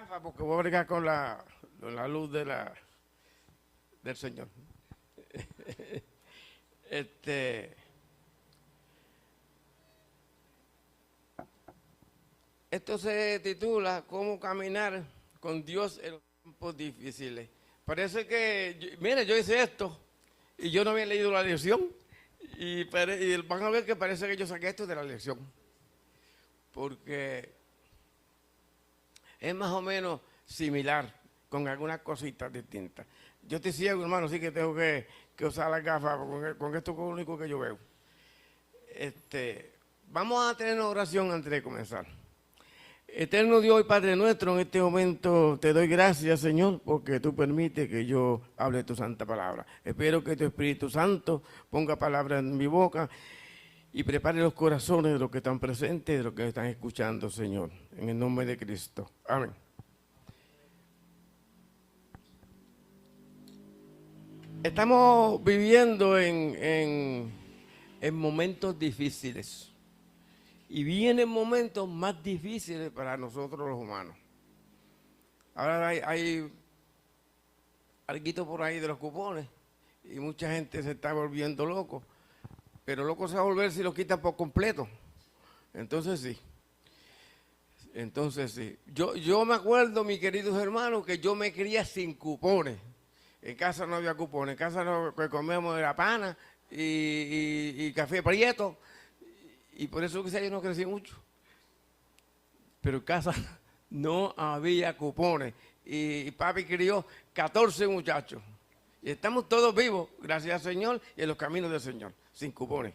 gafas porque voy a bregar con la luz del Señor. Este, esto se titula ¿Cómo caminar con Dios en los tiempos difíciles? Parece que, mire, yo hice esto y yo no había leído la lección y van a ver que parece que yo saqué esto de la lección. Porque es más o menos similar, con algunas cositas distintas. Yo estoy ciego, hermano, así que tengo que usar las gafas, con esto es lo único que yo veo. Vamos a tener una oración antes de comenzar. Eterno Dios y Padre nuestro, en este momento te doy gracias, Señor, porque tú permites que yo hable tu santa palabra. Espero que tu Espíritu Santo ponga palabras en mi boca y prepare los corazones de los que están presentes y de los que están escuchando, Señor, en el nombre de Cristo. Amén. Estamos viviendo en momentos difíciles y vienen momentos más difíciles para nosotros los humanos. Ahora hay alguito por ahí de los cupones y mucha gente se está volviendo loco. Pero loco se va a volver si lo quitan por completo. Entonces sí. Yo me acuerdo, mis queridos hermanos, que yo me crié sin cupones. En casa no había cupones. En casa lo que comíamos era pana y café prieto. Y por eso quizás yo no crecí mucho. Pero en casa no había cupones. Y papi crió 14 muchachos. Y estamos todos vivos, gracias al Señor y en los caminos del Señor, sin cupones.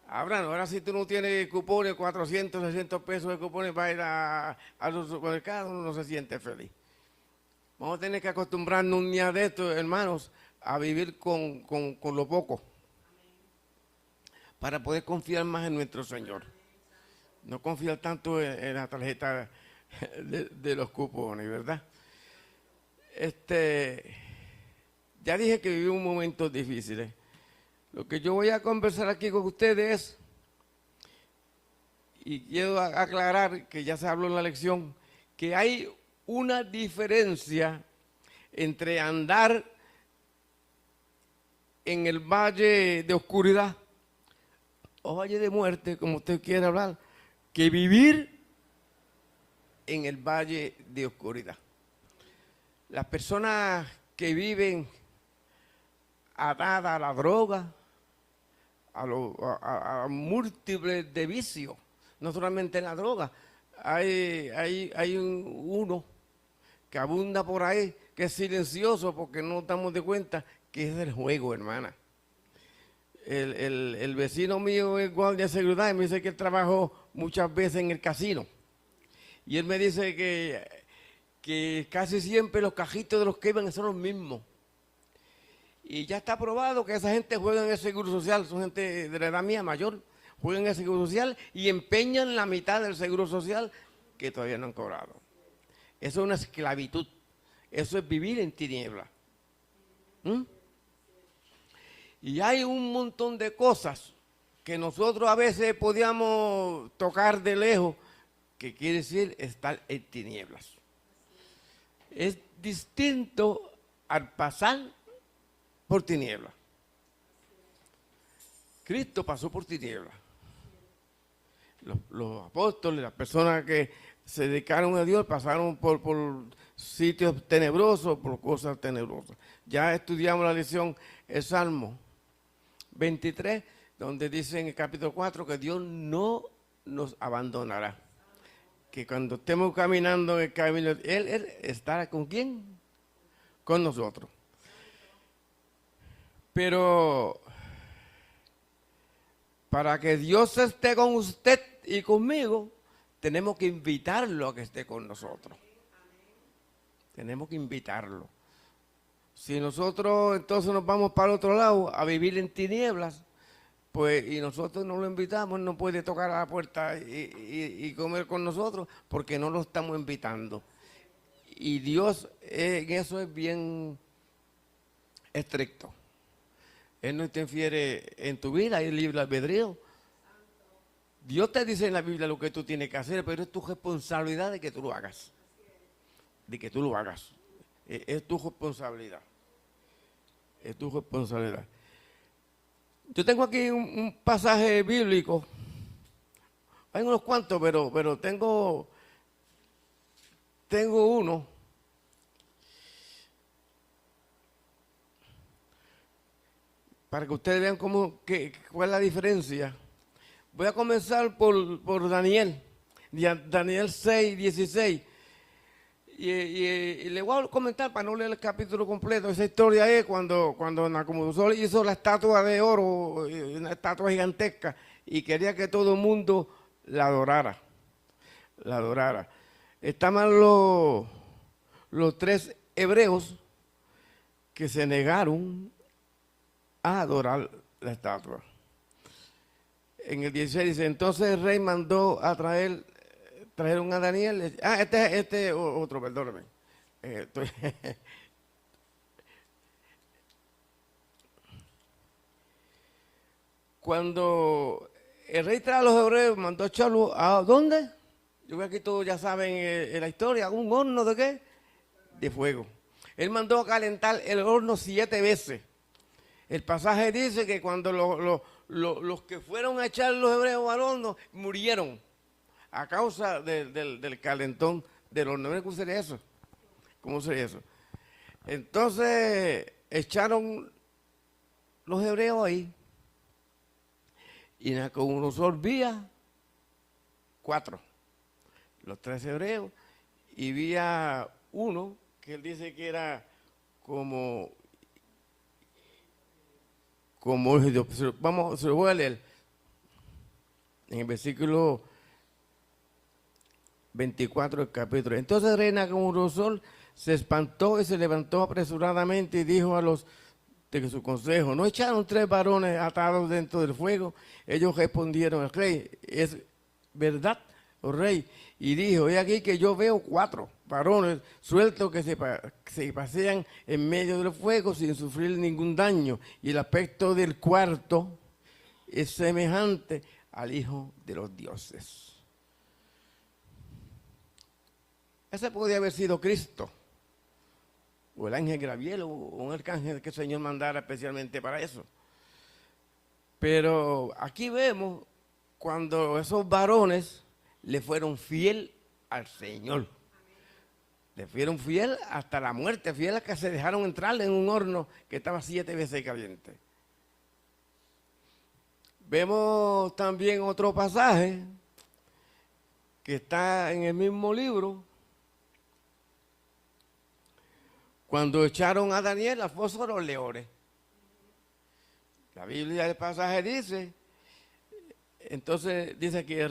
Ahora si tú no tienes cupones, 400, 600 pesos de cupones para ir a los supermercados, uno no se siente feliz. Vamos a tener que acostumbrarnos un día de estos, hermanos, a vivir con lo poco, para poder confiar más en nuestro Señor. No confiar tanto en la tarjeta de los cupones, ¿verdad? Ya dije que vivimos momentos difíciles. Lo que yo voy a conversar aquí con ustedes, y quiero aclarar que ya se habló en la lección, que hay una diferencia entre andar en el valle de oscuridad o valle de muerte, como usted quiera hablar, que vivir en el valle de oscuridad. Las personas que viven atadas a la droga, a múltiples de vicios, no solamente en la droga. Hay uno que abunda por ahí, que es silencioso porque no nos damos de cuenta que es el juego, hermana. El vecino mío es guardia de seguridad y me dice que él trabajó muchas veces en el casino. Y él me dice que casi siempre los cajitos de los que iban son los mismos. Y ya está probado que esa gente juega en el Seguro Social, son gente de la edad mía mayor, juegan en el Seguro Social y empeñan la mitad del Seguro Social que todavía no han cobrado. Eso es una esclavitud, eso es vivir en tinieblas. Y hay un montón de cosas que nosotros a veces podíamos tocar de lejos, que quiere decir estar en tinieblas. Es distinto al pasar por tinieblas. Cristo pasó por tinieblas. Los apóstoles, las personas que se dedicaron a Dios, pasaron por sitios tenebrosos, por cosas tenebrosas. Ya estudiamos la lección, el Salmo 23, donde dice en el capítulo 4 que Dios no nos abandonará. Que cuando estemos caminando en el camino, Él estará ¿con quién? Con nosotros. Pero para que Dios esté con usted y conmigo, tenemos que invitarlo a que esté con nosotros. Tenemos que invitarlo. Si nosotros entonces nos vamos para el otro lado a vivir en tinieblas, pues y nosotros no lo invitamos, no puede tocar a la puerta y comer con nosotros porque no lo estamos invitando. Y Dios en eso es bien estricto. Él no interfiere en tu vida, hay libre albedrío. Dios te dice en la Biblia lo que tú tienes que hacer, pero es tu responsabilidad de que tú lo hagas. de que tú lo hagas. Es tu responsabilidad. Es tu responsabilidad. Yo tengo aquí un pasaje bíblico. Hay unos cuantos, pero tengo uno. Para que ustedes vean cuál es la diferencia. Voy a comenzar por Daniel. Daniel 6, 16. Y le voy a comentar, para no leer el capítulo completo, esa historia es cuando Nabucodonosor hizo la estatua de oro, una estatua gigantesca, y quería que todo el mundo la adorara. Estaban los 3 hebreos que se negaron a adorar la estatua. En el 16 dice, entonces el rey mandó a trajeron a Daniel. Este otro, perdóname. Cuando el rey trae a los hebreos, mandó a echarlo ¿a dónde? Yo creo que aquí todos ya saben la historia. ¿Un horno de qué? De fuego. Él mandó a calentar el horno 7 veces. El pasaje dice que cuando los que fueron a echar los hebreos al horno murieron a causa del calentón del horno. ¿Cómo sería eso? ¿Cómo sería eso? Entonces echaron los hebreos ahí y Nabucodonosor vía 4, los 3 hebreos, y vía uno que él dice que era como vamos, se lo voy a leer en el versículo 24 del capítulo. Entonces el rey Nabucodonosor se espantó y se levantó apresuradamente y dijo a los de su consejo, ¿no echaron 3 varones atados dentro del fuego? Ellos respondieron al rey, es verdad, oh rey. Y dijo, he aquí que yo veo 4 varones sueltos que se pasean en medio del fuego sin sufrir ningún daño. Y el aspecto del cuarto es semejante al Hijo de los dioses. Ese podría haber sido Cristo, o el ángel Gabriel, o un arcángel que el Señor mandara especialmente para eso. Pero aquí vemos cuando esos varones le fueron fiel al Señor. Le fueron fiel hasta la muerte, fiel a que se dejaron entrar en un horno que estaba 7 veces caliente. Vemos también otro pasaje que está en el mismo libro, cuando echaron a Daniel al foso de los leones. La Biblia del pasaje dice, entonces dice que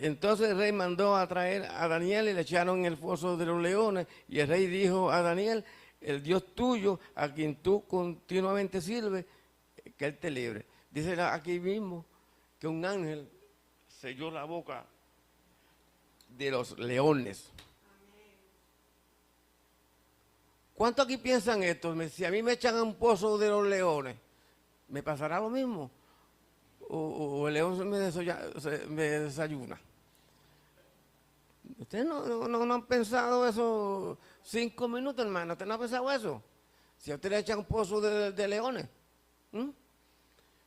entonces el rey mandó a traer a Daniel y le echaron en el foso de los leones, y el rey dijo a Daniel, el Dios tuyo, a quien tú continuamente sirves, que él te libre. Dice aquí mismo que un ángel selló la boca de los leones. ¿Cuántos aquí piensan esto? Si a mí me echan a un pozo de los leones, ¿me pasará lo mismo? ¿O el león me desayuna? ¿Ustedes no han pensado eso 5 minutos, hermano? ¿Ustedes no han pensado eso? Si a usted le echan un pozo de leones.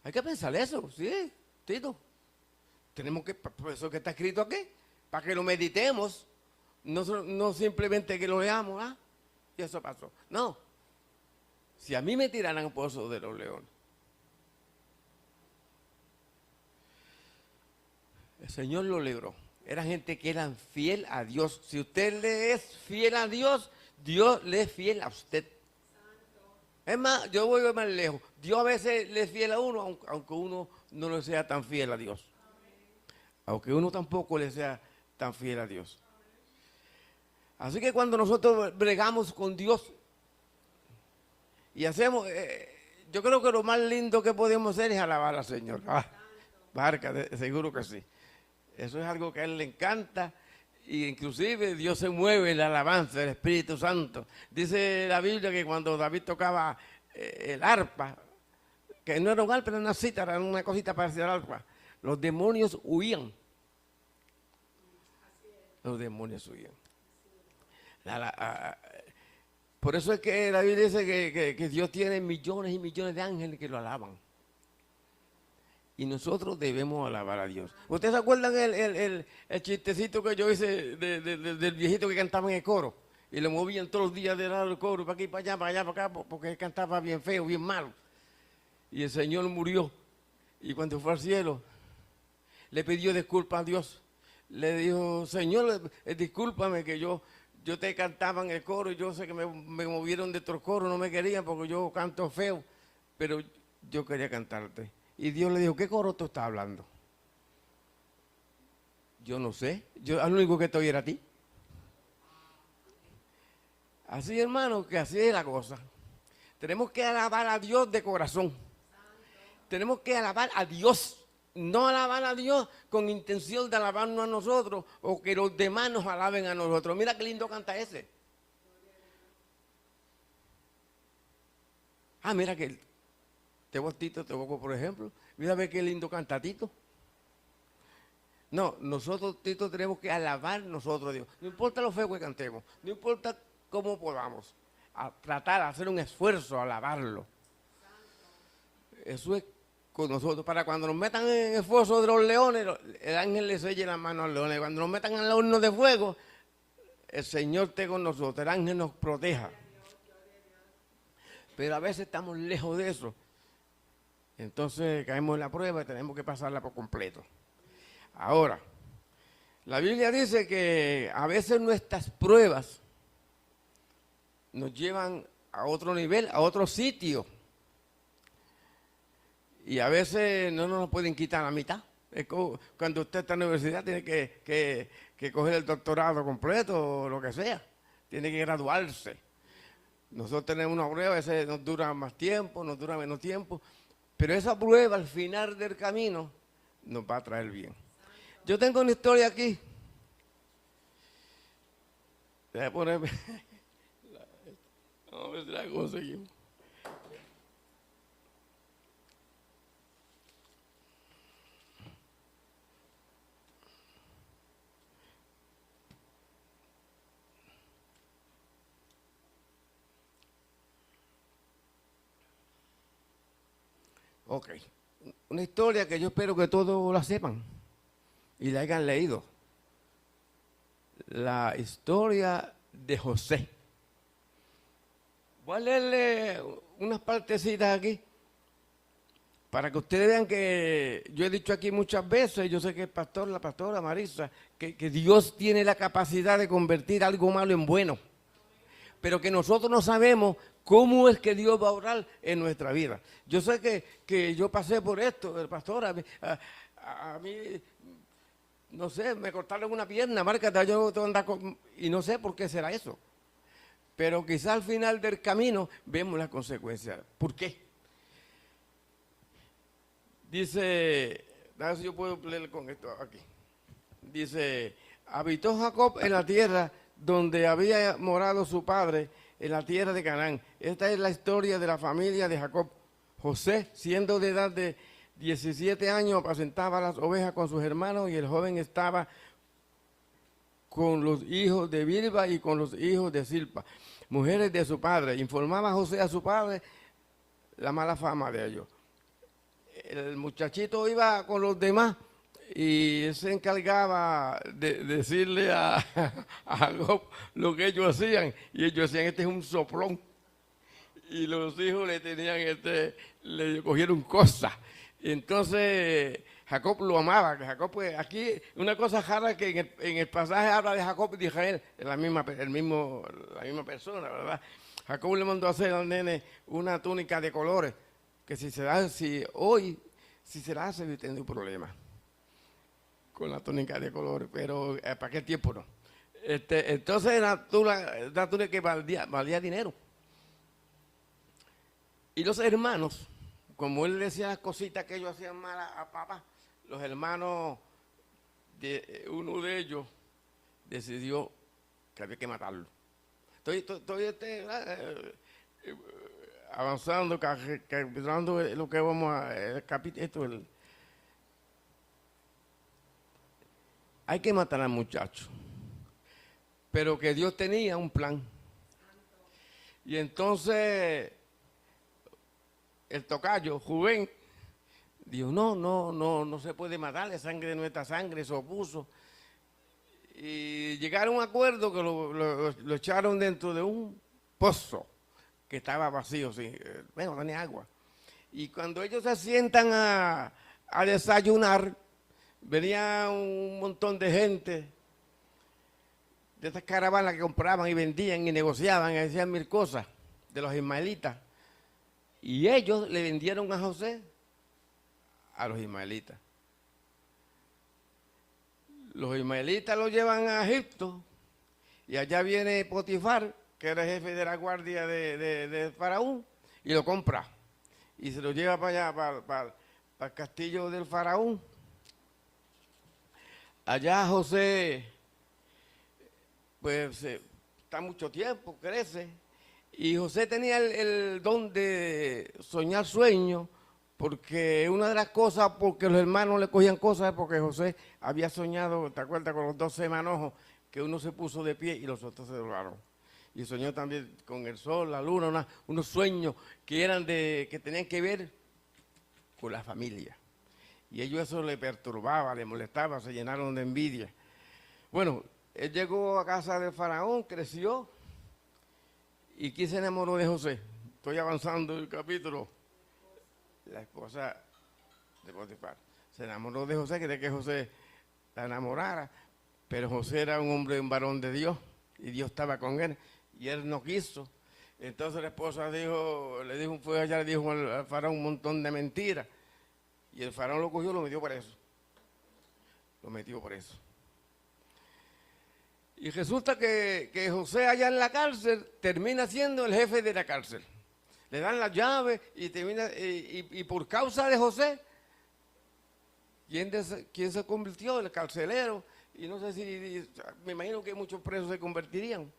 Hay que pensar eso, sí, Tito. Tenemos que, por eso que está escrito aquí, para que lo meditemos, no simplemente que lo leamos, y eso pasó. No, si a mí me tiraran un pozo de los leones, el Señor lo libró. Era gente que eran fiel a Dios. Si usted le es fiel a Dios, Dios le es fiel a usted. Es más, yo voy más lejos. Dios a veces le es fiel a uno, aunque uno no le sea tan fiel a Dios. Aunque uno tampoco le sea tan fiel a Dios. Así que cuando nosotros bregamos con Dios y hacemos, yo creo que lo más lindo que podemos hacer es alabar al Señor. Barca, seguro que sí. Eso es algo que a Él le encanta. Y inclusive Dios se mueve en la alabanza del Espíritu Santo. Dice la Biblia que cuando David tocaba el arpa, que no era un arpa, era una cítara, era una cosita parecida al arpa, los demonios huían. Los demonios huían. La- la- a- por eso es que la Biblia dice que Dios tiene millones y millones de ángeles que lo alaban. Y nosotros debemos alabar a Dios. ¿Ustedes se acuerdan el chistecito que yo hice del viejito que cantaba en el coro? Y lo movían todos los días de lado del coro, para aquí, para allá, para allá, para acá, porque él cantaba bien feo, bien malo. Y el Señor murió. Y cuando fue al cielo, le pidió disculpas a Dios. Le dijo, Señor, discúlpame que yo te cantaba en el coro y yo sé que me movieron de otro coro, no me querían porque yo canto feo, pero yo quería cantarte. Y Dios le dijo, ¿qué coro tú estás hablando? Yo no sé, yo al único que te oí era a ti. Así, hermano, que así es la cosa. Tenemos que alabar a Dios de corazón. Tenemos que alabar a Dios. No alabar a Dios con intención de alabarnos a nosotros o que los demás nos alaben a nosotros. Mira qué lindo canta ese. Mira que te voy Tito, te voy por ejemplo. Mira ve qué lindo canta Tito. No, nosotros, Tito, tenemos que alabar nosotros a Dios. No importa lo feo que cantemos, no importa cómo podamos, a tratar de hacer un esfuerzo a alabarlo. Eso es con nosotros. Para cuando nos metan en el foso de los leones, el ángel le selle la mano al león. Cuando nos metan en el horno de fuego, el Señor esté con nosotros, el ángel nos proteja. Pero a veces estamos lejos de eso. Entonces caemos en la prueba y tenemos que pasarla por completo. Ahora, la Biblia dice que a veces nuestras pruebas nos llevan a otro nivel, a otro sitio. Y a veces no nos pueden quitar la mitad. Es como cuando usted está en la universidad tiene que coger el doctorado completo o lo que sea. Tiene que graduarse. Nosotros tenemos una prueba, a veces nos dura más tiempo, nos dura menos tiempo. Pero esa prueba al final del camino nos va a traer bien. Yo tengo una historia aquí. Déjame ponerme. Vamos a ver si la conseguimos. Ok. Una historia que yo espero que todos la sepan y la hayan leído. La historia de José. Voy a leerle unas partecitas aquí para que ustedes vean que yo he dicho aquí muchas veces, yo sé que el pastor, la pastora Marisa, que Dios tiene la capacidad de convertir algo malo en bueno, pero que nosotros no sabemos cómo es que Dios va a obrar en nuestra vida. Yo sé que yo pasé por esto, pastor, a mí, no sé, me cortaron una pierna, márcate, yo tengo que andar y no sé por qué será eso. Pero quizá al final del camino vemos las consecuencias. ¿Por qué? Dice, a ver si yo puedo leer con esto aquí. Dice, habitó Jacob en la tierra donde había morado su padre, en la tierra de Canaán. Esta es la historia de la familia de Jacob. José, siendo de edad de 17 años, apacentaba las ovejas con sus hermanos y el joven estaba con los hijos de Bilba y con los hijos de Silpa, mujeres de su padre. Informaba José a su padre la mala fama de ellos. El muchachito iba con los demás y él se encargaba de decirle a Jacob lo que ellos hacían. Y ellos decían, este es un soplón. Y los hijos le tenían, le cogieron cosas. Entonces Jacob lo amaba. Que Jacob, pues, aquí una cosa rara que en el pasaje habla de Jacob y de Israel, es la misma persona, ¿verdad? Jacob le mandó a hacer al nene una túnica de colores, que si se la hace, tendría un problema con la túnica de colores, pero ¿para qué tiempo no? Entonces la túnica que valía dinero. Y los hermanos, como él decía las cositas que ellos hacían mal a papá, los hermanos, uno de ellos decidió que había que matarlo. Estoy avanzando, capitulando lo que vamos a capítulo. Hay que matar al muchacho. pero que Dios tenía un plan. Y entonces el tocayo, Rubén, dijo, no se puede matar, la sangre de nuestra sangre, se opuso. Y llegaron a un acuerdo que lo echaron dentro de un pozo que estaba vacío, sí, bueno, tenía agua. Y cuando ellos se sientan a desayunar, venía un montón de gente de estas caravanas que compraban y vendían y negociaban y hacían mil cosas de los ismaelitas. Y ellos le vendieron a José a los ismaelitas. Los ismaelitas lo llevan a Egipto y allá viene Potifar, que era jefe de la guardia de Faraón, y lo compra. Y se lo lleva para allá, para el castillo del Faraón. Allá José, pues está mucho tiempo, crece. Y José tenía el don de soñar sueños, porque una de las cosas, porque los hermanos le cogían cosas, es porque José había soñado, ¿te acuerdas? Con los 12 manojos, que uno se puso de pie y los otros se doblaron. Y soñó también con el sol, la luna, unos sueños que tenían que ver con la familia. Y ellos eso le perturbaba, le molestaba, se llenaron de envidia. Bueno, él llegó a casa del faraón, creció, y ¿quién se enamoró de José? Estoy avanzando el capítulo. La esposa de Potifar se enamoró de José, quería que José la enamorara, pero José era un hombre, un varón de Dios, y Dios estaba con él, y él no quiso. Entonces la esposa fue allá, le dijo al faraón un montón de mentiras, y el faraón lo cogió y lo metió preso. Lo metió preso. Y resulta que José allá en la cárcel termina siendo el jefe de la cárcel. Le dan las llaves y por causa de José, ¿quién se convirtió? El carcelero. Y no sé si, me imagino que muchos presos se convertirían.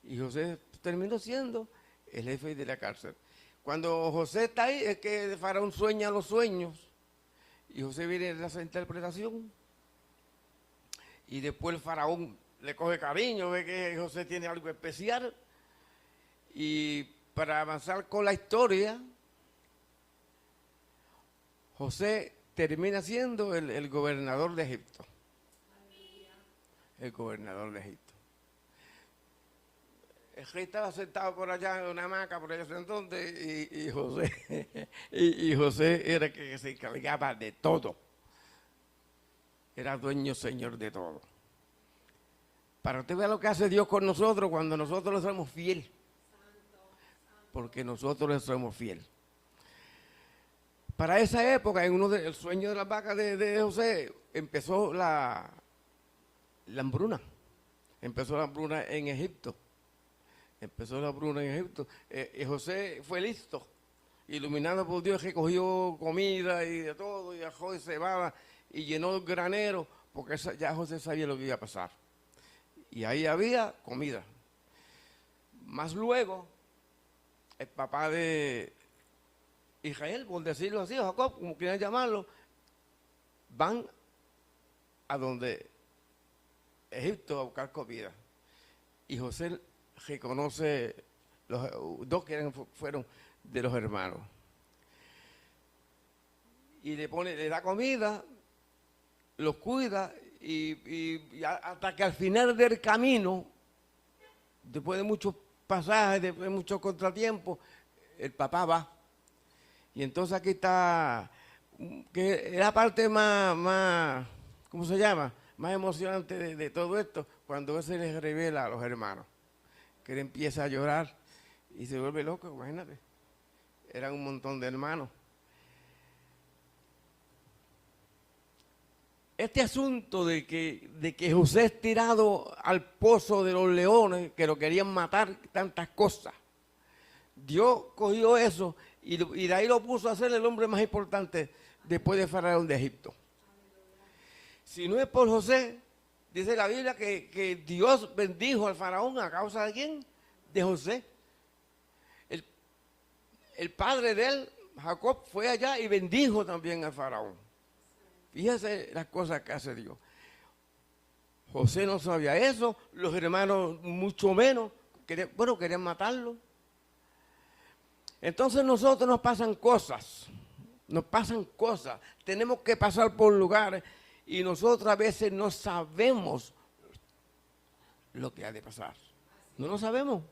Y José terminó siendo el jefe de la cárcel. Cuando José está ahí, es que el faraón sueña los sueños. Y José viene a esa interpretación. Y después el faraón le coge cariño, ve que José tiene algo especial. Y para avanzar con la historia, José termina siendo el gobernador de Egipto. El gobernador de Egipto. El rey estaba sentado por allá en una hamaca, por allá entonces, y José, y José era el que se encargaba de todo. Era dueño, señor de todo. Para usted ver lo que hace Dios con nosotros cuando nosotros le somos fiel. Porque nosotros le somos fiel. Para esa época, en el sueño de las vacas de José, empezó la hambruna. Empezó la hambruna en Egipto. Y José fue listo, iluminado por Dios, recogió comida y de todo, y dejó y cebada, y llenó el granero, porque ya José sabía lo que iba a pasar. Y ahí había comida. Más luego, el papá de Israel, por decirlo así, Jacob, como quieran llamarlo, van a donde Egipto a buscar comida. Y José reconoce los dos que fueron de los hermanos. Y le da comida, los cuida, y hasta que al final del camino, después de muchos pasajes, después de muchos contratiempos, el papá va. Y entonces aquí está, que es la parte más, ¿cómo se llama? Más emocionante de todo esto, cuando él se les revela a los hermanos, que él empieza a llorar y se vuelve loco, imagínate. Eran un montón de hermanos. Este asunto de que José es tirado al pozo de los leones, que lo querían matar, tantas cosas. Dios cogió eso y de ahí lo puso a ser el hombre más importante después de Faraón de Egipto. Si no es por José, dice la Biblia que Dios bendijo al faraón a causa de ¿quién? De José. El padre de él, Jacob, fue allá y bendijo también al faraón. Fíjese las cosas que hace Dios. José no sabía eso, los hermanos mucho menos, querían matarlo. Entonces nosotros nos pasan cosas, tenemos que pasar por lugares y nosotros a veces no sabemos lo que ha de pasar. No lo sabemos.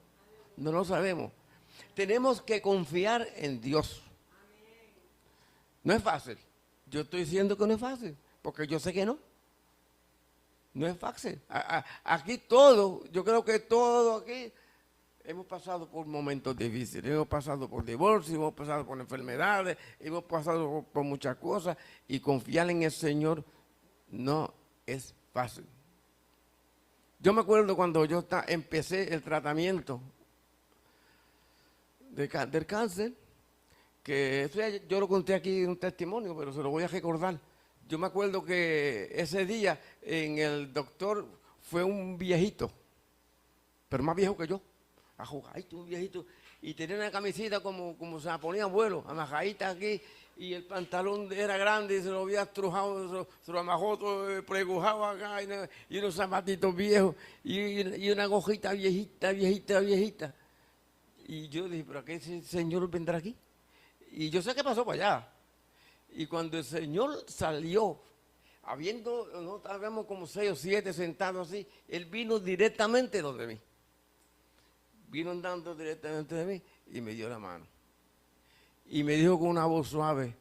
Tenemos que confiar en Dios. No es fácil. Yo estoy diciendo que no es fácil, porque yo sé que no. No es fácil. Aquí todo, yo creo que todo aquí, hemos pasado por momentos difíciles, hemos pasado por divorcio, hemos pasado por enfermedades, hemos pasado por muchas cosas y confiar en el Señor no es fácil. Yo me acuerdo cuando yo empecé el tratamiento del cáncer, que eso yo lo conté aquí en un testimonio, pero se lo voy a recordar. Yo me acuerdo que ese día en el doctor fue un viejito, pero más viejo que yo, ajojadito, un viejito, y tenía una camisita como se la ponía abuelo, amajadita aquí, y el pantalón era grande y se lo había estrujado, se lo amajó todo pregujado acá, y unos zapatitos viejos, y una gojita viejita. Y yo dije, ¿pero qué ese señor vendrá aquí? Y yo sé qué pasó para allá. Y cuando el Señor salió, no estábamos como 6 o 7 sentados así, Él vino directamente donde mí. Vino andando directamente de mí y me dio la mano. Y me dijo con una voz suave,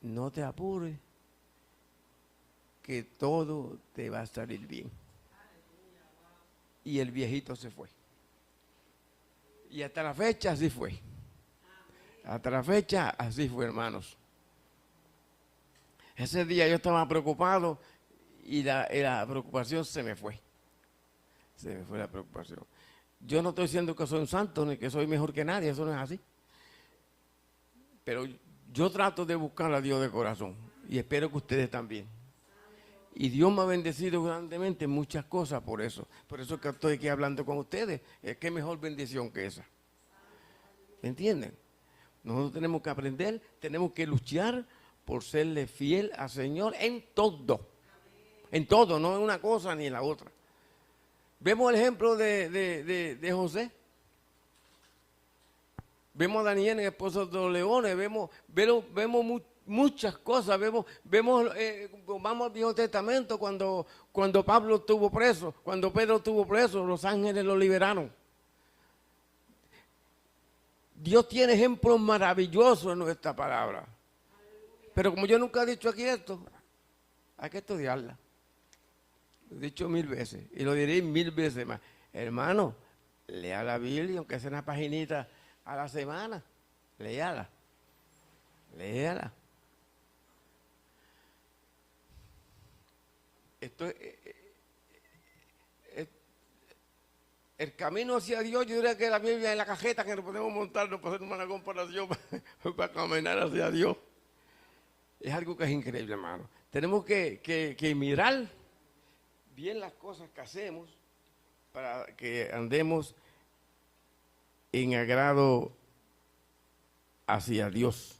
no te apures, que todo te va a salir bien. Y el viejito se fue. Y hasta la fecha así fue. Hasta la fecha así fue, hermanos. Ese día yo estaba preocupado y la preocupación se me fue. Se me fue la preocupación. Yo no estoy diciendo que soy un santo ni que soy mejor que nadie, eso no es así. Pero yo trato de buscar a Dios de corazón y espero que ustedes también. Y Dios me ha bendecido grandemente en muchas cosas por eso. Por eso es que estoy aquí hablando con ustedes. ¿Qué mejor bendición que esa? ¿Entienden? Nosotros tenemos que aprender, tenemos que luchar por serle fiel al Señor en todo. En todo, no en una cosa ni en la otra. Vemos el ejemplo de José. Vemos a Daniel, el esposo de los leones. Vemos muchas cosas. Vamos al Viejo Testamento cuando Pablo estuvo preso, cuando Pedro estuvo preso, los ángeles lo liberaron. Dios tiene ejemplos maravillosos en nuestra palabra. Pero como yo nunca he dicho aquí esto, hay que estudiarla. Lo he dicho 1000 veces y lo diré 1000 veces más. Hermano, lea la Biblia, aunque sea una paginita a la semana. Léala. El camino hacia Dios, yo diría que la Biblia es la cajeta que nos podemos montar, no podemos hacer una comparación para caminar hacia Dios. Es algo que es increíble, hermano. Tenemos que mirar bien las cosas que hacemos para que andemos en agrado hacia Dios.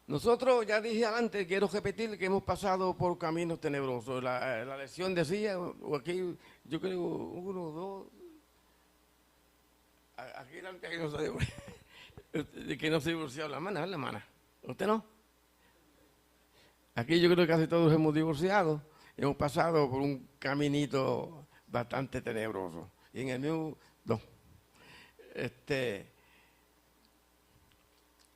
Nosotros, ya dije antes, quiero repetir que hemos pasado por caminos tenebrosos. La lección decía, o aquí, yo creo, 1, 2, aquí delante que no se divorció la hermana. ¿Usted no? Aquí yo creo que casi todos hemos divorciado. Hemos pasado por un caminito bastante tenebroso. Y en el mío, no.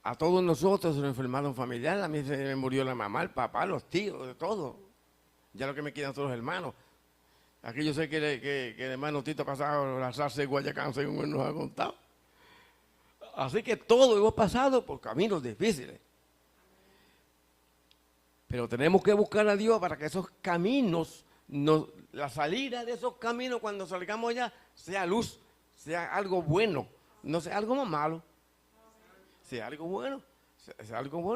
A todos nosotros se nos enfermaron familiares, a mí se me murió la mamá, el papá, los tíos, de todo. Ya lo que me quedan son los hermanos. Aquí yo sé que el hermano Tito ha pasado la salsa de Guayacán, según él nos ha contado. Así que todos hemos pasado por caminos difíciles. Pero tenemos que buscar a Dios para que esos caminos, la salida de esos caminos cuando salgamos allá, sea luz, sea algo bueno, no sea algo más malo. Sea algo bueno,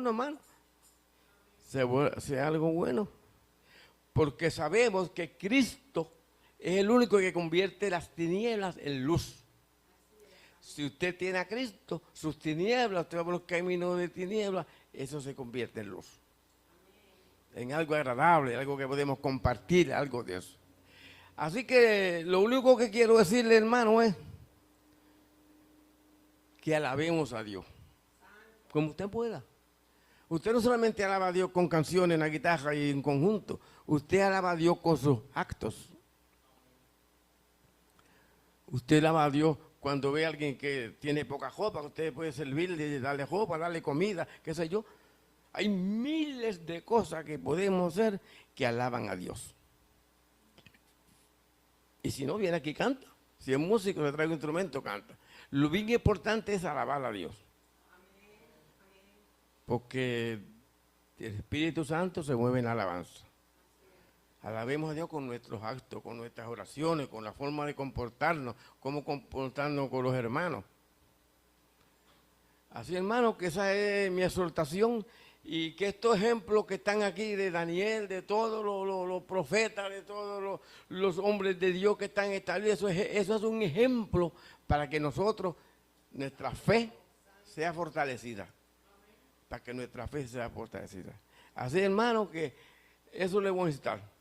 hermano. Sea algo bueno. Porque sabemos que Cristo es el único que convierte las tinieblas en luz. Si usted tiene a Cristo, sus tinieblas, usted va por los caminos de tinieblas, eso se convierte en luz. En algo agradable, algo que podemos compartir, algo de eso. Así que lo único que quiero decirle, hermano, es que alabemos a Dios, como usted pueda. Usted no solamente alaba a Dios con canciones en la guitarra y en conjunto, usted alaba a Dios con sus actos. Usted alaba a Dios cuando ve a alguien que tiene poca ropa, usted puede servirle, darle ropa, darle comida, qué sé yo. Hay miles de cosas que podemos hacer que alaban a Dios. Y si no, viene aquí y canta. Si es músico, le trae un instrumento, canta. Lo bien importante es alabar a Dios. Porque el Espíritu Santo se mueve en alabanza. Alabemos a Dios con nuestros actos, con nuestras oraciones, con la forma de comportarnos, cómo comportarnos con los hermanos. Así, hermanos, que esa es mi exhortación y que estos ejemplos que están aquí de Daniel, de todos los profetas, de todos los hombres de Dios que están establecidos, eso es un ejemplo para que nosotros, nuestra fe sea fortalecida. Para que nuestra fe sea fortalecida. Así, hermano, que eso le voy a necesitar.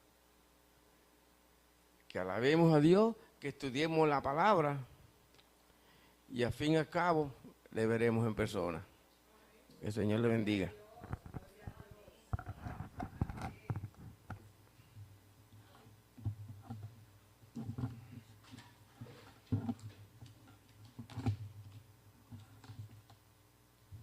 Que alabemos a Dios, que estudiemos la palabra y al fin y al cabo le veremos en persona. Que el Señor le bendiga.